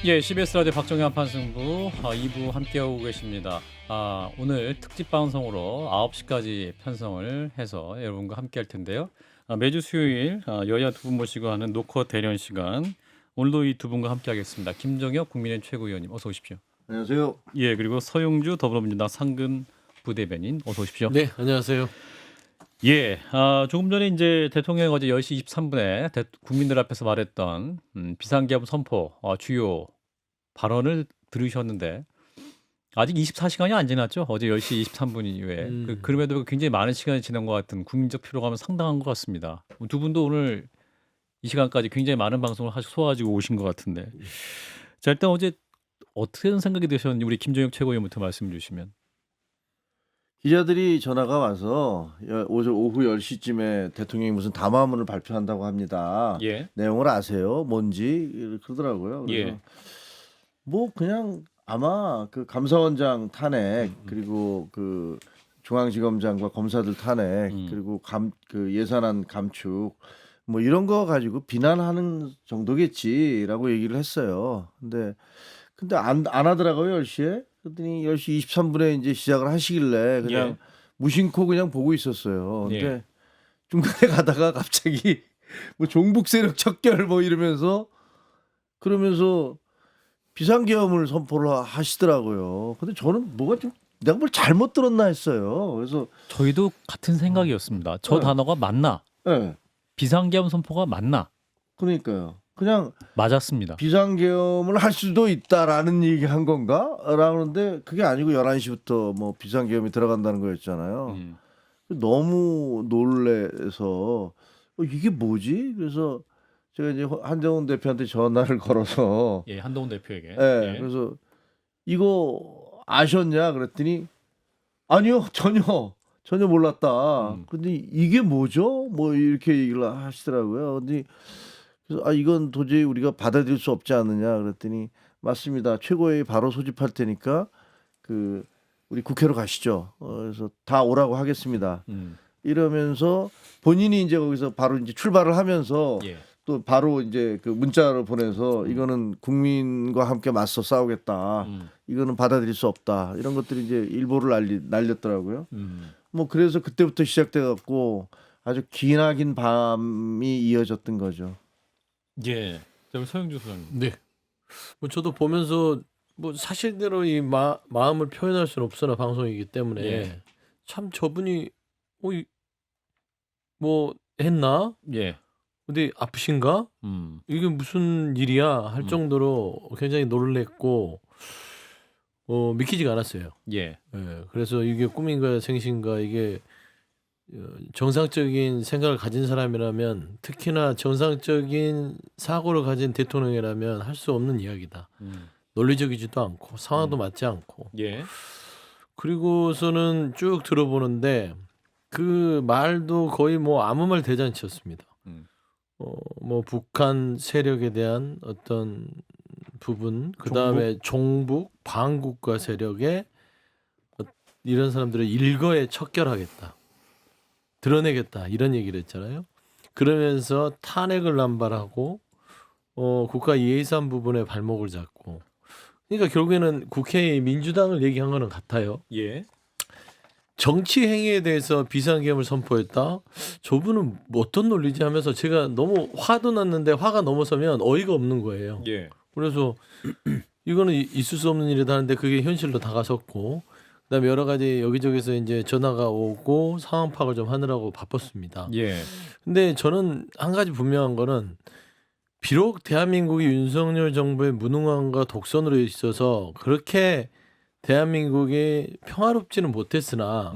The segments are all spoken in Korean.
예, CBS 라디오 박정희 한판승부 2부 함께하고 계십니다. 오늘 특집 방송으로 9시까지 편성을 해서 여러분과 함께할 텐데요. 매주 수요일 여야 두 분 모시고 하는 노컷 대련 시간. 오늘도 이 두 분과 함께하겠습니다. 김정혁 국민의힘 최고위원님 어서 오십시오. 안녕하세요. 예, 그리고 서용주 더불어민주당 상근 부대변인 어서 오십시오. 네, 안녕하세요. 예, 조금 전에 이제 대통령이 어제 10시 23분에 국민들 앞에서 말했던 비상계엄 선포 주요 발언을 들으셨는데 아직 24시간이 안 지났죠. 어제 10시 23분 이후에 그럼에도 굉장히 많은 시간이 지난 것 같은 국민적 피로감은 상당한 것 같습니다. 두 분도 오늘 이 시간까지 굉장히 많은 방송을 소화하시고 오신 것 같은데 자 일단 어제 어떤 생각이 드셨는지 우리 김정혁 최고위원부터 말씀 주시면. 기자들이 전화가 와서 오후 10시쯤에 대통령이 무슨 담화문을 발표한다고 합니다. 예. 내용을 아세요? 뭔지 그러더라고요. 그래서 예. 뭐 그냥 아마 그 감사원장 탄핵 그리고 그 중앙지검장과 검사들 탄핵 그리고 그 예산안 감축 뭐 이런 거 가지고 비난하는 정도겠지라고 얘기를 했어요. 근데 안 하더라고요. 10시에. 그랬더니 10시 23분에 이제 시작을 하시길래 그냥 예. 무심코 그냥 보고 있었어요. 근데 예. 중간에 가다가 갑자기 뭐 종북 세력 척결 뭐 이러면서 그러면서 비상계엄을 선포를 하시더라고요. 근데 저는 뭐가 좀 내가 뭘 잘못 들었나 했어요. 그래서 저희도 같은 생각이었습니다. 저 네. 단어가 맞나? 네, 비상계엄 선포가 맞나? 그러니까요. 그냥 맞았습니다. 비상계엄을 할 수도 있다라는 얘기 한 건가? 라는데 그게 아니고 11시부터 뭐 비상계엄이 들어간다는 거였잖아요. 너무 놀래서 이게 뭐지? 그래서 제가 이제 한정훈 대표한테 전화를 걸어서 예, 한동훈 대표에게. 예, 예. 그래서 이거 아셨냐? 그랬더니 아니요, 전혀 몰랐다. 근데 이게 뭐죠? 뭐 이렇게 얘기를 하시더라고요. 근데 그래서 이건 도저히 우리가 받아들일 수 없지 않느냐 그랬더니 맞습니다. 최고회의 바로 소집할 테니까 그 우리 국회로 가시죠. 그래서 다 오라고 하겠습니다. 이러면서 본인이 이제 거기서 바로 이제 출발을 하면서 예. 또 바로 이제 그 문자를 보내서 이거는 국민과 함께 맞서 싸우겠다. 이거는 받아들일 수 없다. 이런 것들이 이제 일보를 날렸더라고요. 뭐 그래서 그때부터 시작돼 갖고 아주 기나긴 밤이 이어졌던 거죠. 예. 그럼 서영주 소장님. 네. 뭐 저도 보면서 뭐 사실대로 이 마음을 표현할 수는 없으나 방송이기 때문에 예. 참 저분이 뭐 했나? 예. 어디 아프신가? 이게 무슨 일이야? 할 정도로 굉장히 놀랬고 믿기지가 않았어요. 예. 예. 그래서 이게 꿈인가 생신가 이게 정상적인 생각을 가진 사람이라면 특히나 정상적인 사고를 가진 대통령이라면 할 수 없는 이야기다. 논리적이지도 않고 상황도 맞지 않고. 예. 그리고서는 쭉 들어보는데 그 말도 거의 뭐 아무 말 대잔치였습니다. 뭐 북한 세력에 대한 어떤 부분, 그 다음에 종북 반국가 세력에 이런 사람들을 일거에 척결하겠다. 드러내겠다 이런 얘기를 했잖아요. 그러면서 탄핵을 남발하고 국가 예산 부분에 발목을 잡고 그러니까 결국에는 국회의 민주당을 얘기한 거는 같아요. 예. 정치 행위에 대해서 비상계엄을 선포했다. 저분은 뭐 어떤 논리지 하면서 제가 너무 화도 났는데 화가 넘어서면 어이가 없는 거예요. 예. 그래서 이거는 있을 수 없는 일이다 하는데 그게 현실로 다가섰고 그다음에 여러 가지 여기저기서 이제 전화가 오고 상황 파악을 좀 하느라고 바빴습니다. 예. 근데 저는 한 가지 분명한 거는 비록 대한민국이 윤석열 정부의 무능함과 독선으로 있어서 그렇게 대한민국이 평화롭지는 못했으나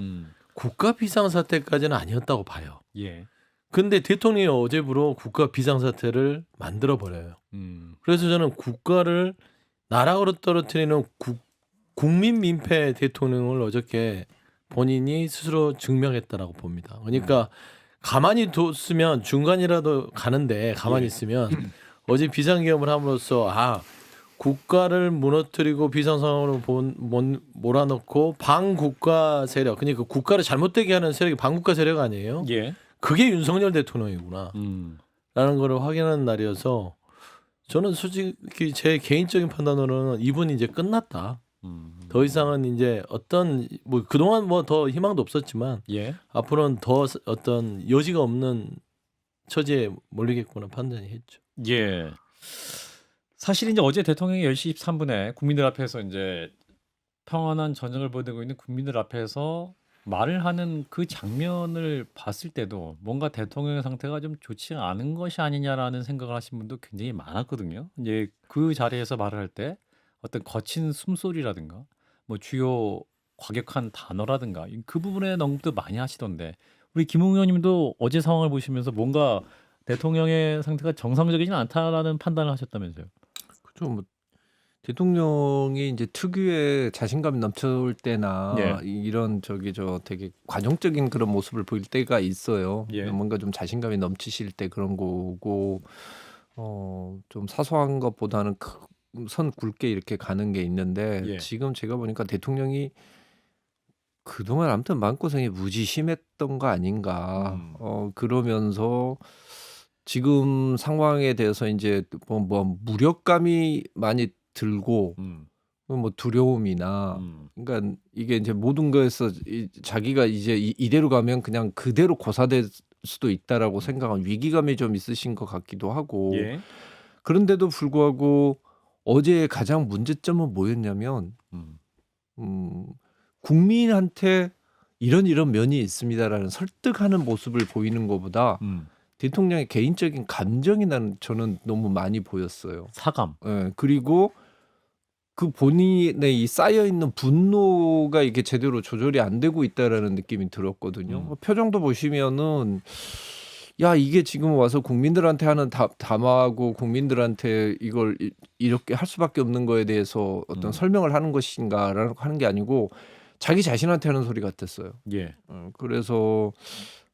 국가 비상사태까지는 아니었다고 봐요. 예. 근데 대통령이 어제부로 국가 비상사태를 만들어 버려요. 그래서 저는 국가를 나락으로 떨어뜨리는 국민 민폐 대통령을 어저께 본인이 스스로 증명했다라고 봅니다. 그러니까 가만히 뒀으면 중간이라도 가는데 가만히 있으면 어제 비상계엄을 함으로써 국가를 무너뜨리고 비상 상황으로 몰아넣고 반국가 세력, 그러니까 국가를 잘못되게 하는 세력이 반국가 세력 아니에요? 예. 그게 윤석열 대통령이구나 라는 거를 확인하는 날이어서 저는 솔직히 제 개인적인 판단으로는 이분이 이제 끝났다. 더 이상은 이제 어떤 뭐 그동안 뭐 더 희망도 없었지만 예. 앞으로는 더 어떤 여지가 없는 처지에 몰리겠구나 판단이 했죠. 예. 사실 이제 어제 대통령이 10시 13분에 국민들 앞에서 이제 평안한 전쟁을 벌이고 있는 국민들 앞에서 말을 하는 그 장면을 봤을 때도 뭔가 대통령의 상태가 좀 좋지 않은 것이 아니냐라는 생각을 하신 분도 굉장히 많았거든요. 이제 그 자리에서 말을 할 때 어떤 거친 숨소리라든가 뭐 주요 과격한 단어라든가 그 부분에 언급도 많이 하시던데 우리 김웅 의원님도 어제 상황을 보시면서 뭔가 대통령의 상태가 정상적이진 않다라는 판단을 하셨다면서요. 그죠. 뭐 대통령이 이제 특유의 자신감이 넘쳐올 때나 예. 이런 되게 관용적인 그런 모습을 보일 때가 있어요. 예. 뭔가 좀 자신감이 넘치실 때 그런 거고 좀 사소한 것보다는 선 굵게 이렇게 가는 게 있는데 예. 지금 제가 보니까 대통령이 그동안 아무튼 마음고생이 무지 심했던 거 아닌가. 그러면서 지금 상황에 대해서 이제 뭐 무력감이 많이 들고 뭐 두려움이나 그러니까 이게 이제 모든 거에서 자기가 이제 이대로 가면 그냥 그대로 고사될 수도 있다라고 생각한 위기감이 좀 있으신 것 같기도 하고 예. 그런데도 불구하고 어제 가장 문제점은 뭐였냐면 국민한테 이런 면이 있습니다라는 설득하는 모습을 보이는 것보다 대통령의 개인적인 감정이 저는 너무 많이 보였어요. 사감. 예, 그리고 그 본인의 이 쌓여 있는 분노가 이게 제대로 조절이 안 되고 있다라는 느낌이 들었거든요. 표정도 보시면은 야 이게 지금 와서 국민들한테 하는 담화하고 국민들한테 이걸 이렇게 할 수밖에 없는 거에 대해서 어떤 설명을 하는 것인가라는 하는 게 아니고 자기 자신한테 하는 소리 같았어요. 예. 그래서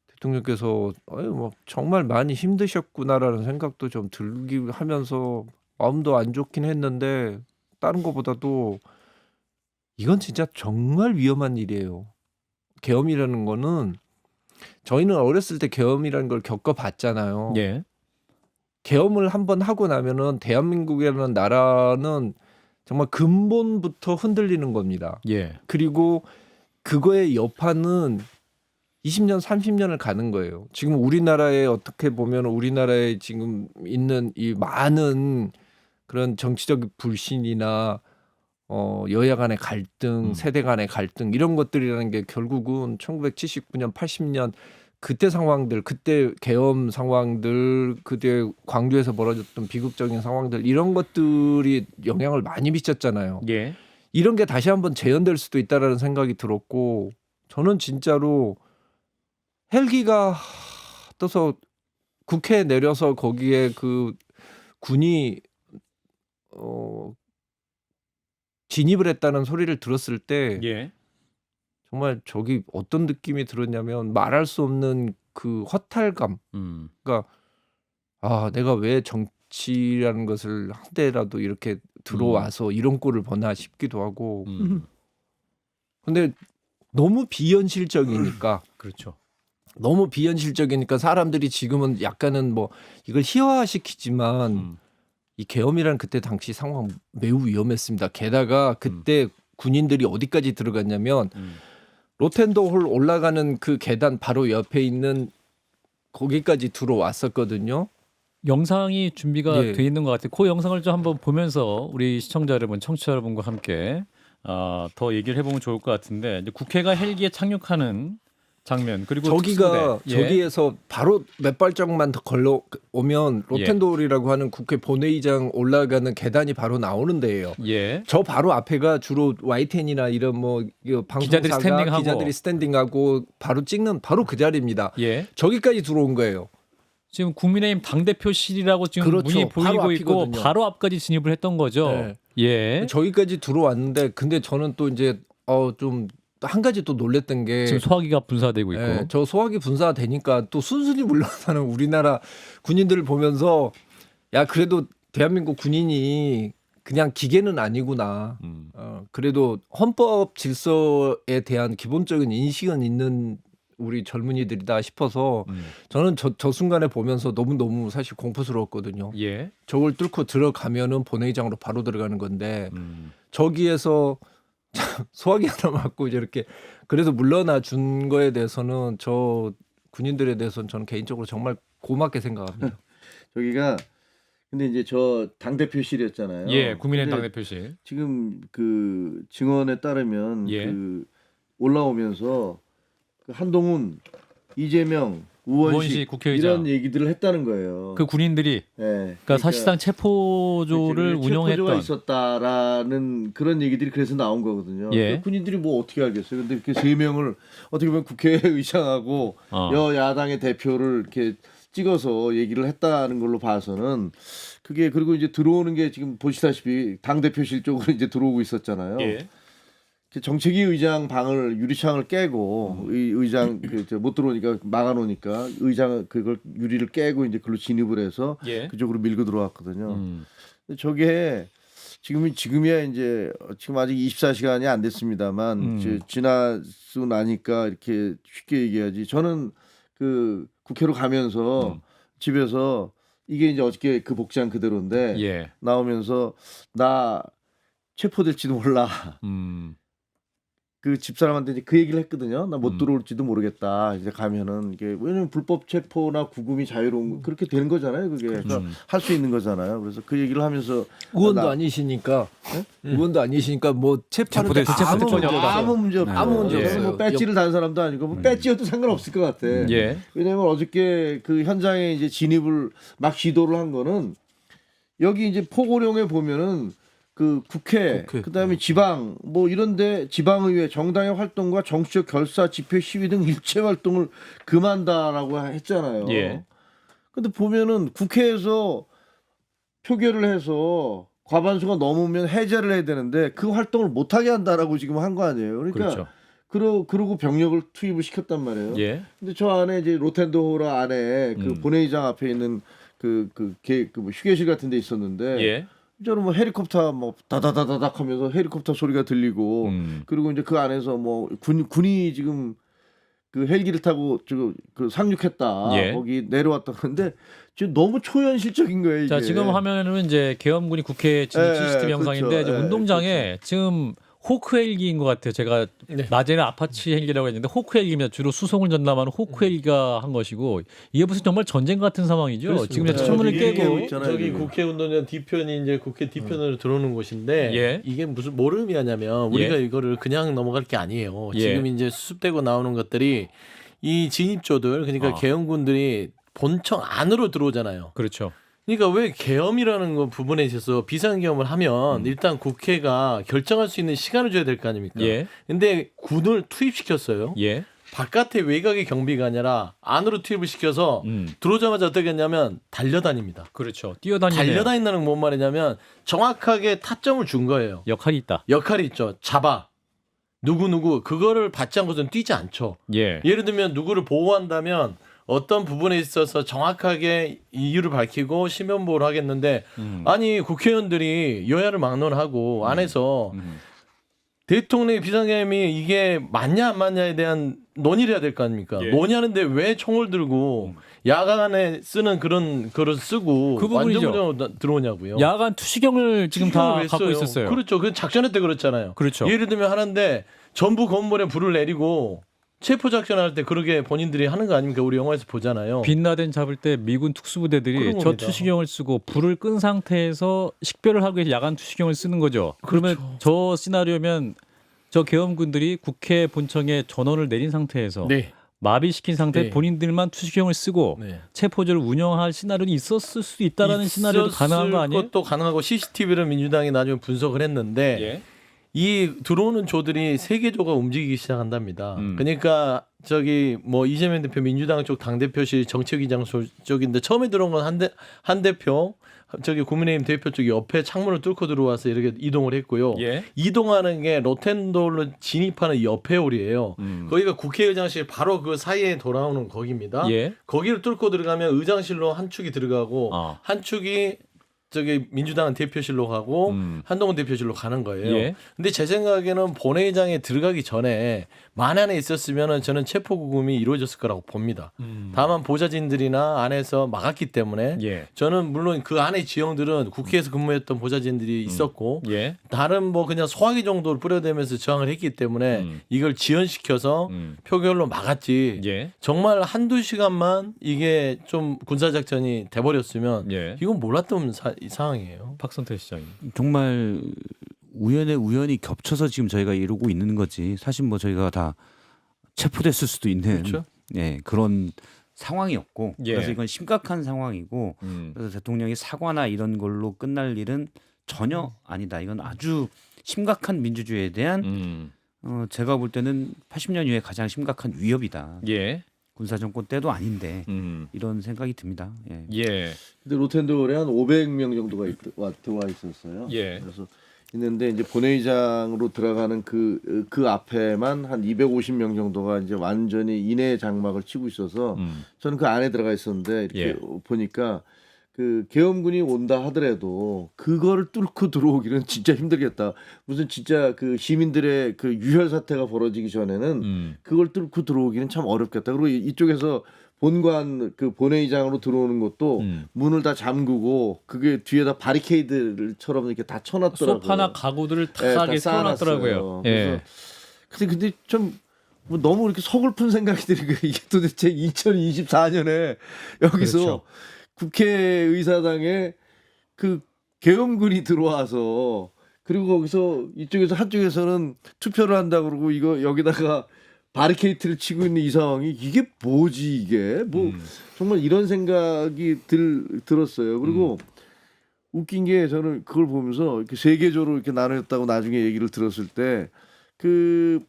대통령께서 뭐 정말 많이 힘드셨구나라는 생각도 좀 들기 하면서 마음도 안 좋긴 했는데 다른 것보다도 이건 진짜 정말 위험한 일이에요. 계엄이라는 거는 저희는 어렸을 때 계엄이라는 걸 겪어봤잖아요. 예. 계엄을 한번 하고 나면은 대한민국이라는 나라는 정말 근본부터 흔들리는 겁니다. 예. 그리고 그거의 여파는 20년, 30년을 가는 거예요. 지금 우리나라에 어떻게 보면 우리나라에 지금 있는 이 많은 그런 정치적 불신이나 여야 간의 갈등, 세대 간의 갈등 이런 것들이라는 게 결국은 1979년, 80년 그때 상황들, 그때 계엄 상황들, 그때 광주에서 벌어졌던 비극적인 상황들 이런 것들이 영향을 많이 미쳤잖아요. 예. 이런 게 다시 한번 재현될 수도 있다라는 생각이 들었고 저는 진짜로 헬기가 떠서 국회에 내려서 거기에 그 군이 진입을 했다는 소리를 들었을 때 예. 정말 저기 어떤 느낌이 들었냐면 말할 수 없는 그 허탈감. 그러니까 아 내가 왜 정치라는 것을 한때라도 이렇게 들어와서 이런 꼴을 보나 싶기도 하고. 근데 너무 비현실적이니까. 그렇죠. 너무 비현실적이니까 사람들이 지금은 약간은 뭐 이걸 희화화시키지만 이 계엄이라는 그때 당시 상황 매우 위험했습니다. 게다가 그때 군인들이 어디까지 들어갔냐면 로텐도홀 올라가는 그 계단 바로 옆에 있는 거기까지 들어왔었거든요. 영상이 준비가 예. 돼 있는 것 같아요. 그 영상을 좀 한번 보면서 우리 시청자 여러분, 청취자 여러분과 함께 더 얘기를 해보면 좋을 것 같은데 이제 국회가 헬기에 착륙하는 장면 그리고 저기가 특수부대. 예. 저기에서 바로 몇 발짝만 더 걸러 오면 로텐도홀이라고 하는 국회 본회의장 올라가는 계단이 바로 나오는 데예요. 예. 저 바로 앞에가 주로 YTN이나 이런 뭐 기자들이 방송사가 스탠딩하고. 기자들이 스탠딩하고 바로 찍는 바로 그 자리입니다. 예. 저기까지 들어온 거예요. 지금 국민의힘 당대표실이라고 지금 그렇죠. 문이 바로 보이고 있고 앞이거든요. 바로 앞까지 진입을 했던 거죠. 네. 예. 저기까지 들어왔는데 근데 저는 또 이제 좀 한 가지 또 놀랬던 게 지금 소화기가 분사되고 있고. 예, 저 소화기 분사되니까 또 순순히 물러나는 우리나라 군인들을 보면서 야 그래도 대한민국 군인이 그냥 기계는 아니구나. 그래도 헌법 질서에 대한 기본적인 인식은 있는 우리 젊은이들이다 싶어서 저는 저 순간에 보면서 너무 사실 공포스러웠거든요. 예. 저걸 뚫고 들어가면은 본회의장으로 바로 들어가는 건데 저기에서 소화기 하나 맞고 이렇게 그래서 물러나 준 거에 대해서는 저 군인들에 대해서는 저는 개인적으로 정말 고맙게 생각합니다. 저기가 근데 이제 저 당대표실이었잖아요. 예, 국민의힘 근데 당대표실. 지금 그 증언에 따르면 예. 그 올라오면서 그 한동훈, 이재명, 우원식 우원식 국회의장. 이런 얘기들을 했다는 거예요. 그 군인들이 예. 그러니까 사실상 체포조를 체포조가 운영했던 있었다라는 그런 얘기들이 그래서 나온 거거든요. 예. 그 군인들이 뭐 어떻게 알겠어요? 근데 이렇게 세 명을 어떻게 보면 국회의장하고 여야당의 대표를 이렇게 찍어서 얘기를 했다는 걸로 봐서는 그게 그리고 이제 들어오는 게 지금 보시다시피 당 대표실 쪽으로 이제 들어오고 있었잖아요. 예. 정책위 의장 방을 유리창을 깨고 의장 못 들어오니까 막아놓으니까 의장 그걸 유리를 깨고 이제 그걸로 진입을 해서 예. 그쪽으로 밀고 들어왔거든요. 근데 저게 지금이야 이제 지금 아직 24시간이 안 됐습니다만 지나고 나니까 이렇게 쉽게 얘기하지. 저는 그 국회로 가면서 집에서 이게 이제 어저께 그 복장 그대로인데 예. 나오면서 나 체포될지도 몰라. 그 집사람한테 이제 그 얘기를 했거든요. 나 못 들어올지도 모르겠다. 이제 가면은 이게 왜냐면 불법 체포나 구금이 자유로운 그렇게 되는 거잖아요. 그게 그러니까 할 수 있는 거잖아요. 그래서 그 얘기를 하면서 의원도 아니시니까 의원도 아니시니까 뭐 체포될 아무 문제 없어. 아무 문제 예. 없어요. 뭐 배지를 단 사람도 아니고 뭐 배지여도 상관없을 것 같아. 예. 왜냐면 어저께 그 현장에 이제 진입을 막 시도를 한 거는 여기 이제 포고령에 보면은 그 국회. 그다음에 지방 뭐 이런데 지방의회 정당의 활동과 정치적 결사 집회 시위 등 일체 활동을 금한다라고 했잖아요. 예. 근데 보면은 국회에서 표결을 해서 과반수가 넘으면 해제를 해야 되는데 그 활동을 못 하게 한다라고 지금 한 거 아니에요. 그러니까 그렇죠. 그러고 병력을 투입을 시켰단 말이에요. 예. 근데 저 안에 이제 로텐도호라 안에 그 본회의장 앞에 있는 뭐 휴게실 같은 데 있었는데 예. 저는 뭐 헬리콥터 뭐 다다다다닥 하면서 헬리콥터 소리가 들리고 그리고 이제 그 안에서 뭐 군이 지금 그 헬기를 타고 그 상륙했다. 예. 거기 내려왔다. 그런데 지금 너무 초현실적인 거예요, 이게. 자, 지금 화면에는 이제 계엄군이 국회 진입 CCTV 영상인데 그렇죠. 이제 운동장에 지금 호크 헬기인 것 같아요. 제가 낮에는 아파치 헬기라고 했는데 호크 헬기입니다. 주로 수송을 전담하는 호크 헬기가 한 것이고 이게 무슨 정말 전쟁 같은 상황이죠. 그렇습니다. 지금 이제 창문을 저기 깨고 있잖아요, 저기 지금. 국회 운동장 뒤편이 이제 국회 뒤편으로 들어오는 곳인데 예. 이게 무슨 뭘 의미하냐면 우리가 이거를 그냥 넘어갈 게 아니에요. 예. 지금 이제 수습되고 나오는 것들이 이 진입조들 그러니까 계엄군들이 본청 안으로 들어오잖아요. 그렇죠. 그러니까 왜 계엄이라는 거 부분에 있어서 비상계엄을 하면 일단 국회가 결정할 수 있는 시간을 줘야 될 거 아닙니까? 예. 근데 군을 투입시켰어요. 예. 바깥에 외곽의 경비가 아니라 안으로 투입을 시켜서 들어오자마자 어떻게 했냐면 달려다닙니다. 그렇죠. 뛰어다니는 달려다닌다는 건 뭔 말이냐면 정확하게 타점을 준 거예요. 역할이 있다. 역할이 있죠. 잡아. 누구 그거를 받지 않고서는 뛰지 않죠. 예. 예를 들면 누구를 보호한다면 어떤 부분에 있어서 정확하게 이유를 밝히고 신변 보호를 하겠는데 아니 국회의원들이 여야를 막론하고 안에서 대통령의 비상계엄이 이게 맞냐 안 맞냐에 대한 논의를 해야 될 거 아닙니까? 예. 논의하는데 왜 총을 들고 야간에 쓰는 그런 거를 쓰고 그 부분이죠. 완전 들어오냐고요. 야간 투시경을 지금 다 왜 갖고 써요? 있었어요. 그렇죠. 그 작전회 때 그렇잖아요. 그렇죠. 예를 들면 하는데 전부 건물에 불을 내리고 체포 작전할 때 그렇게 본인들이 하는 거 아닙니까? 우리 영화에서 보잖아요. 빈라덴 잡을 때 미군 특수부대들이 그런 저 겁니다. 투시경을 쓰고 불을 끈 상태에서 식별을 하기 위해서 야간 투시경을 쓰는 거죠. 그러면 저 시나리오면 저 계엄군들이 국회 본청에 전원을 내린 상태에서 네. 마비시킨 상태에 네. 본인들만 투시경을 쓰고 네. 체포조를 운영할 시나리오는 있었을 수도 있다라는 시나리오도 가능한 거 아니에요? 것도 가능하고 CCTV를 민주당이 나중에 분석을 했는데 예. 이 들어오는 조들이 세 개 조가 움직이기 시작한답니다. 그러니까 저기 뭐 이재명 대표 민주당 쪽 당 대표실 정책위장 쪽인데 처음에 들어온 건 한 대표 저기 국민의힘 대표 쪽 옆에 창문을 뚫고 들어와서 이렇게 이동을 했고요. 예. 이동하는 게 로텐도로 진입하는 옆에 홀이에요. 거기가 국회의장실 바로 그 사이에 돌아오는 거기입니다. 예. 거기를 뚫고 들어가면 의장실로 한 축이 들어가고 어. 한 축이 저기 민주당은 대표실로 가고 한동훈 대표실로 가는 거예요. 예. 근데 제 생각에는 본회의장에 들어가기 전에 만안에 있었으면은 저는 체포 구금이 이루어졌을 거라고 봅니다. 다만 보좌진들이나 안에서 막았기 때문에 예. 저는 물론 그 안에 지형들은 국회에서 근무했던 보좌진들이 있었고 예. 다른 뭐 그냥 소화기 정도를 뿌려대면서 저항을 했기 때문에 이걸 지연시켜서 표결로 막았지. 예. 정말 한두 시간만 이게 좀 군사작전이 돼버렸으면 예. 이건 몰랐던 이 상황이에요. 박선태 시장님. 정말 우연에 우연히 겹쳐서 지금 저희가 이러고 있는 거지. 사실 뭐 저희가 다 체포됐을 수도 있는 그렇죠. 예, 그런 상황이었고 예. 그래서 이건 심각한 상황이고 그래서 대통령이 사과나 이런 걸로 끝날 일은 전혀 아니다. 이건 아주 심각한 민주주의에 대한 제가 볼 때는 80년 이후에 가장 심각한 위협이다. 예. 군사정권 때도 아닌데 이런 생각이 듭니다. 예. 예. 근데 로텐도어에 한 500명 정도가 들어와 있었어요. 예. 그래서 있는데 이제 본회의장으로 들어가는 그 앞에만 한 250명 정도가 이제 완전히 인해 장막을 치고 있어서 저는 그 안에 들어가 있었는데 이렇게 예. 보니까 그 계엄군이 온다 하더라도 그거를 뚫고 들어오기는 진짜 힘들겠다. 무슨 진짜 그 시민들의 그 유혈 사태가 벌어지기 전에는 그걸 뚫고 들어오기는 참 어렵겠다. 그리고 이쪽에서 본관 그 본회의장으로 들어오는 것도 문을 다 잠그고 그게 뒤에다 바리케이드처럼 이렇게 다 쳐놨더라고요. 소파나 가구들을 예, 다 다 이렇게 세워놨더라고요. 쌓아놨어요. 예. 근데 좀 뭐 너무 이렇게 서글픈 생각이 드는 거예요. 이게 도대체 2024년에 여기서 그렇죠. 국회의사당에 그 계엄군이 들어와서 그리고 거기서 이쪽에서 한쪽에서는 투표를 한다 그러고 이거 여기다가 바리케이트를 치고 있는 이 상황이 이게 뭐지 이게 뭐 정말 이런 생각이 들었어요. 그리고 웃긴 게 저는 그걸 보면서 이렇게 세계적으로 이렇게 나눴다고 나중에 얘기를 들었을 때 그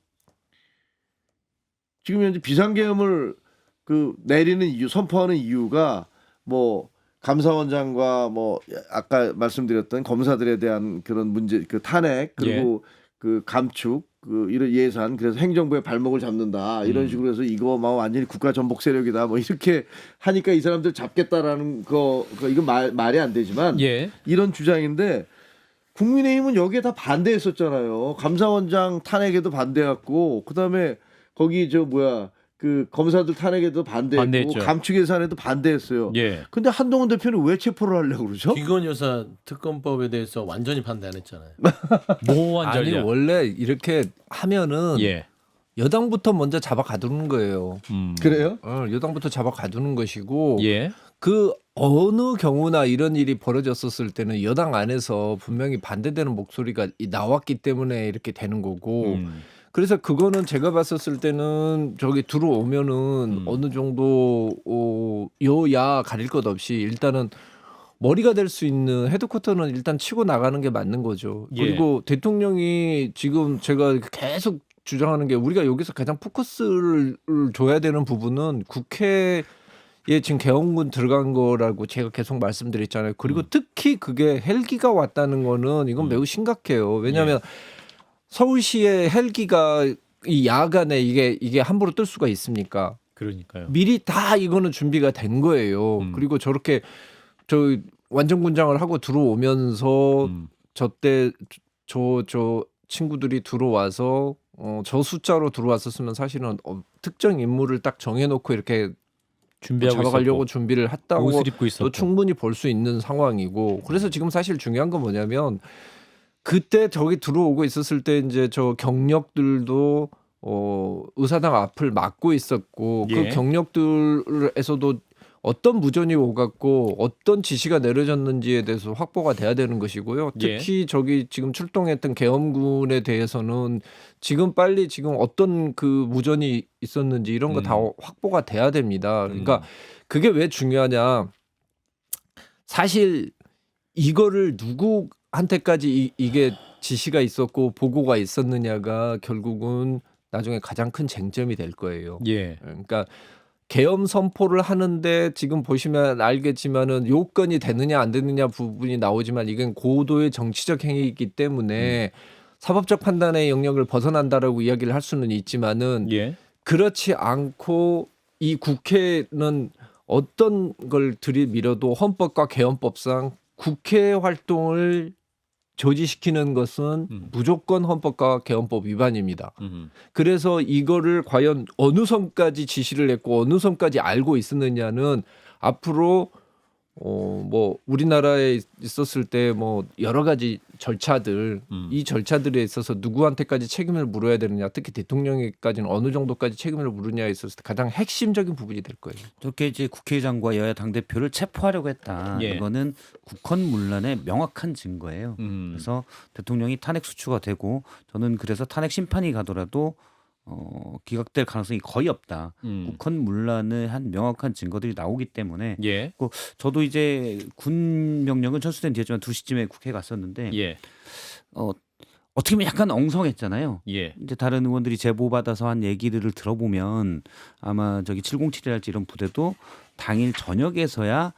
지금 현재 비상계엄을 그 내리는 이유 선포하는 이유가 뭐 감사원장과 뭐 아까 말씀드렸던 검사들에 대한 그런 문제 그 탄핵 그리고 그 감축 그 이런 예산 그래서 행정부의 발목을 잡는다 이런 식으로 해서 이거 막 완전히 국가 전복 세력이다 뭐 이렇게 하니까 이 사람들 잡겠다라는 거 이건 말이 안 되지만 예. 이런 주장인데 국민의힘은 여기에 다 반대했었잖아요. 감사원장 탄핵에도 반대했고 그다음에 거기 저 뭐야 그 검사들 탄핵에도 반대했고 반대했죠. 감축 예산에도 반대했어요. 예. 근데 한동훈 대표는 왜 체포를 하려고 그러죠? 김건희 여사 특검법에 대해서 완전히 반대 안 했잖아요. 모호한 아니 전략. 원래 이렇게 하면은 예. 여당부터 먼저 잡아 가두는 거예요. 그래요? 여당부터 잡아 가두는 것이고 예. 그 어느 경우나 이런 일이 벌어졌었을 때는 여당 안에서 분명히 반대되는 목소리가 나왔기 때문에 이렇게 되는 거고 그래서 그거는 제가 봤었을 때는 저기 들어오면은 어느 정도 여야 가릴 것 없이 일단은 머리가 될 수 있는 헤드쿼터는 일단 치고 나가는 게 맞는 거죠. 예. 그리고 대통령이 지금 제가 계속 주장하는 게 우리가 여기서 가장 포커스를 줘야 되는 부분은 국회에 지금 계엄군 들어간 거라고 제가 계속 말씀드렸잖아요. 그리고 특히 그게 헬기가 왔다는 거는 이건 매우 심각해요. 왜냐하면 서울시의 헬기가 이 야간에 이게 함부로 뜰 수가 있습니까? 그러니까요. 미리 다 이거는 준비가 된 거예요. 그리고 저렇게 저 완전 군장을 하고 들어오면서 저때 저 친구들이 들어와서 저 숫자로 들어왔었으면 사실은 특정 인물을 딱 정해놓고 이렇게 준비하고 잡아가려고 있었고, 준비를 했다고 옷을 입고 있었고. 또 충분히 볼 수 있는 상황이고 그래서 지금 사실 중요한 건 뭐냐면 그때 저기 들어오고 있었을 때 이제 저 경력들도 의사당 앞을 막고 있었고 예. 그 경력들에서도 어떤 무전이 오갔고 어떤 지시가 내려졌는지에 대해서 확보가 돼야 되는 것이고요. 특히 저기 지금 출동했던 계엄군에 대해서는 지금 빨리 지금 어떤 그 무전이 있었는지 이런 거 다 확보가 돼야 됩니다. 그러니까 그게 왜 중요하냐. 사실 이거를 누구한테까지 이게 지시가 있었고 보고가 있었느냐가 결국은 나중에 가장 큰 쟁점이 될 거예요. 예. 그러니까 계엄 선포를 하는데 지금 보시면 알겠지만은 요건이 되느냐 안 되느냐 부분이 나오지만 이건 고도의 정치적 행위이기 때문에 사법적 판단의 영역을 벗어난다라고 이야기를 할 수는 있지만은 예. 그렇지 않고 이 국회는 어떤 걸 들이밀어도 헌법과 계엄법상 국회 활동을 저지시키는 것은 무조건 헌법과 개헌법 위반입니다. 그래서 이거를 과연 어느 선까지 지시를 했고 어느 선까지 알고 있었느냐는 앞으로 뭐 우리나라에 있었을 때 뭐 여러 가지 절차들 이 절차들에 있어서 누구한테까지 책임을 물어야 되느냐, 특히 대통령에까지는 어느 정도까지 책임을 물으냐에 있어서 가장 핵심적인 부분이 될 거예요. 저렇게 이제 국회의장과 여야 당 대표를 체포하려고 했다. 예. 이거는 국헌문란의 명확한 증거예요. 그래서 대통령이 탄핵 수추가 되고 저는 그래서 탄핵 심판이 가더라도 기각될 가능성이 거의 없다. 국헌문란의 한 명확한 증거들이 나오기 때문에 예. 저도 이제 군 명령은 철수된 뒤였지만 2시쯤에 국회에 갔었는데 예. 어떻게 보면 약간 엉성했잖아요. 예. 이제 다른 의원들이 제보 받아서 한 얘기들을 들어보면 아마 저기 707이랄지 이런 부대도 당일 저녁에서야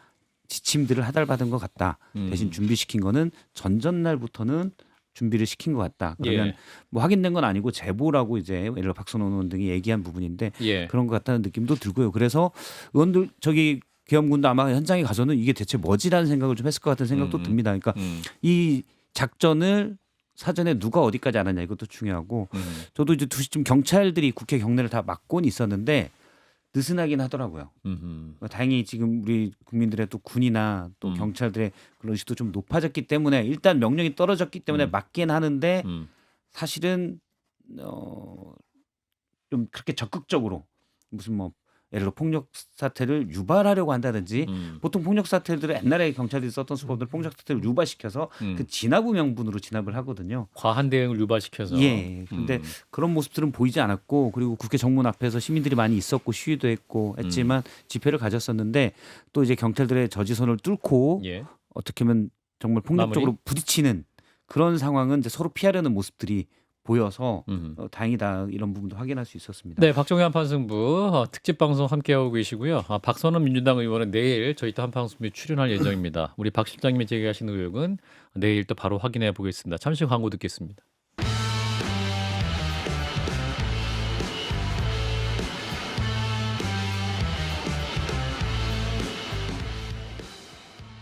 지침들을 하달받은 것 같다. 대신 준비시킨 거는 전전날부터는 준비를 시킨 것 같다. 그러면 예. 뭐 확인된 건 아니고 제보라고 이제 예를 들어 박선원 의원 등이 얘기한 부분인데 예. 그런 것 같다는 느낌도 들고요. 그래서 의원들 저기 계엄군도 아마 현장에 가서는 이게 대체 뭐지라는 생각을 좀 했을 것 같은 생각도 듭니다. 그러니까 이 작전을 사전에 누가 어디까지 알았냐 이것도 중요하고 저도 이제 2시쯤 경찰들이 국회 경내를 다 막고는 있었는데 느슨하긴 하더라고요. 다행히 지금 우리 국민들의 또 군이나 또 경찰들의 그런 의식도 좀 높아졌기 때문에 일단 명령이 떨어졌기 때문에 막긴 하는데 사실은 좀 그렇게 적극적으로 무슨 뭐 예를 들어 폭력 사태를 유발하려고 한다든지 보통 폭력 사태들은 옛날에 경찰들이 썼던 수법들 폭력 사태를 유발시켜서 그 진압의 명분으로 진압을 하거든요. 과한 대응을 유발시켜서. 예. 근데 그런 모습들은 보이지 않았고 그리고 국회 정문 앞에서 시민들이 많이 있었고 시위도 했고 했지만 집회를 가졌었는데 또 이제 경찰들의 저지선을 뚫고 예. 어떻게 보면 정말 폭력적으로 부딪히는 그런 상황은 이제 서로 피하려는 모습들이 보여서 다행이다 이런 부분도 확인할 수 있었습니다. 네, 박종현 한판승부 특집 방송 함께하고 계시고요. 박선원 민주당 의원은 내일 저희 또 한판승부에 출연할 예정입니다. 우리 박 실장님이 제기하신 의혹은 내일 또 바로 확인해 보겠습니다. 잠시 광고 듣겠습니다.